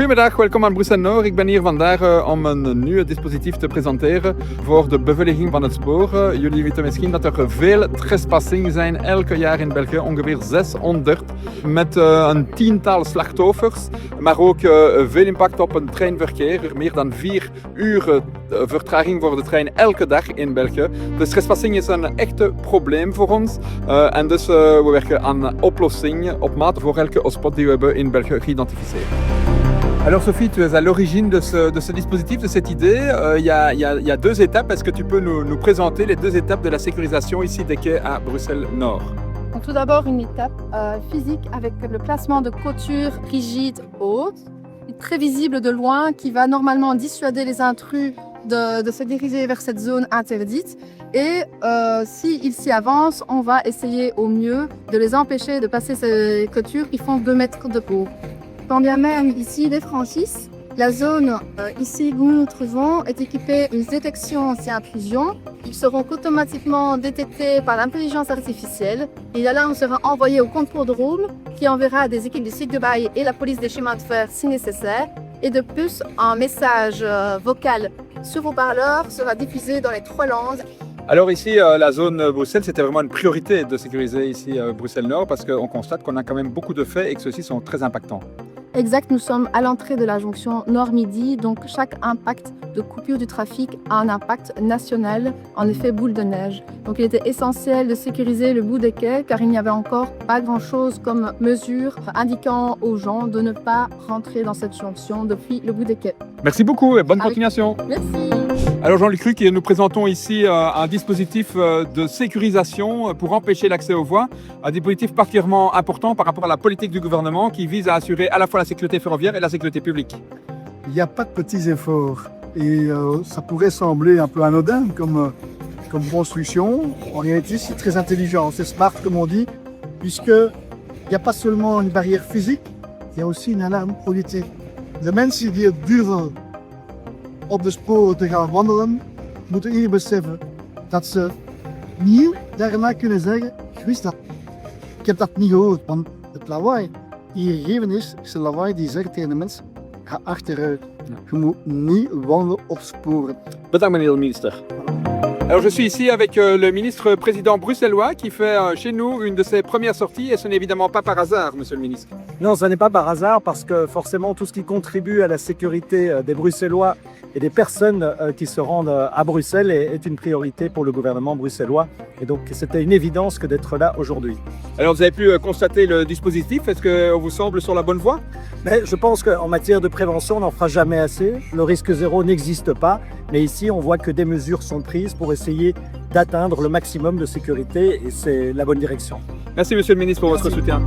Goedemiddag, welkom aan Brussel-Noord. Ik ben hier vandaag om een nieuw dispositief te presenteren voor de beveiliging van het spoor. Jullie weten misschien dat er veel trespassingen zijn elke jaar in België, ongeveer 600, met een tiental slachtoffers, maar ook veel impact op het treinverkeer. Meer dan 4 uur vertraging voor de trein elke dag in België. Dus trespassing is een echt probleem voor ons en dus we werken aan oplossingen op maat voor elke hotspot die we hebben in België geïdentificeerd. Alors Sophie, tu es à l'origine de ce dispositif, de cette idée. Il y a 2 étapes. Est-ce que tu peux nous présenter les 2 étapes de la sécurisation ici des quais à Bruxelles-Nord? Donc, tout d'abord, une étape physique avec le placement de clôtures rigides hautes, très visible de loin, qui va normalement dissuader les intrus de se diriger vers cette zone interdite. Et s'ils s'y avancent, on va essayer au mieux de les empêcher de passer ces clôtures qui font 2 mètres de haut. Quand bien même ici ils les franchissent, la zone ici où nous nous trouvons est équipée d'une détection anti-intrusion. Ils seront automatiquement détectés par l'intelligence artificielle. Et là, on sera envoyé au contrôle de room qui enverra des équipes de Signalbaye et la police des chemins de fer si nécessaire. Et de plus, un message vocal sur haut-parleur sera diffusé dans les 3 langues. Alors ici, la zone Bruxelles, c'était vraiment une priorité de sécuriser ici Bruxelles-Nord parce qu'on constate qu'on a quand même beaucoup de faits et que ceux-ci sont très impactants. Exact, nous sommes à l'entrée de la jonction Nord-Midi, donc chaque impact de coupure du trafic a un impact national, en effet boule de neige. Donc il était essentiel de sécuriser le bout des quais car il n'y avait encore pas grand-chose comme mesure indiquant aux gens de ne pas rentrer dans cette jonction depuis le bout des quais. Merci beaucoup et bonne continuation. Merci. Alors Jean-Luc Ruc, nous présentons ici un dispositif de sécurisation pour empêcher l'accès aux voies, un dispositif particulièrement important par rapport à la politique du gouvernement qui vise à assurer à la fois la sécurité ferroviaire et la sécurité publique. Il n'y a pas de petits efforts et ça pourrait sembler un peu anodin comme construction. En réalité, c'est très intelligent, c'est smart comme on dit, puisqu'il n'y a pas seulement une barrière physique, il y a aussi une alarme politique. De mensen die het durven op de sporen te gaan wandelen, moeten hier beseffen dat ze niet daarna kunnen zeggen, ik wist dat. Ik heb dat niet gehoord, want het lawaai die gegeven is het lawaai die zegt tegen de mensen, ga achteruit. Je moet niet wandelen op sporen. Bedankt meneer de minister. Alors je suis ici avec le ministre président bruxellois qui fait chez nous une de ses premières sorties et ce n'est évidemment pas par hasard, monsieur le ministre. Non, ce n'est pas par hasard parce que forcément tout ce qui contribue à la sécurité des Bruxellois et des personnes qui se rendent à Bruxelles est une priorité pour le gouvernement bruxellois et donc c'était une évidence que d'être là aujourd'hui. Alors vous avez pu constater le dispositif, est-ce qu'on vous semble sur la bonne voie? Mais je pense qu'en matière de prévention, on n'en fera jamais assez. Le risque zéro n'existe pas, mais ici on voit que des mesures sont prises pour essayer d'atteindre le maximum de sécurité et c'est la bonne direction. Merci monsieur le ministre pour votre soutien.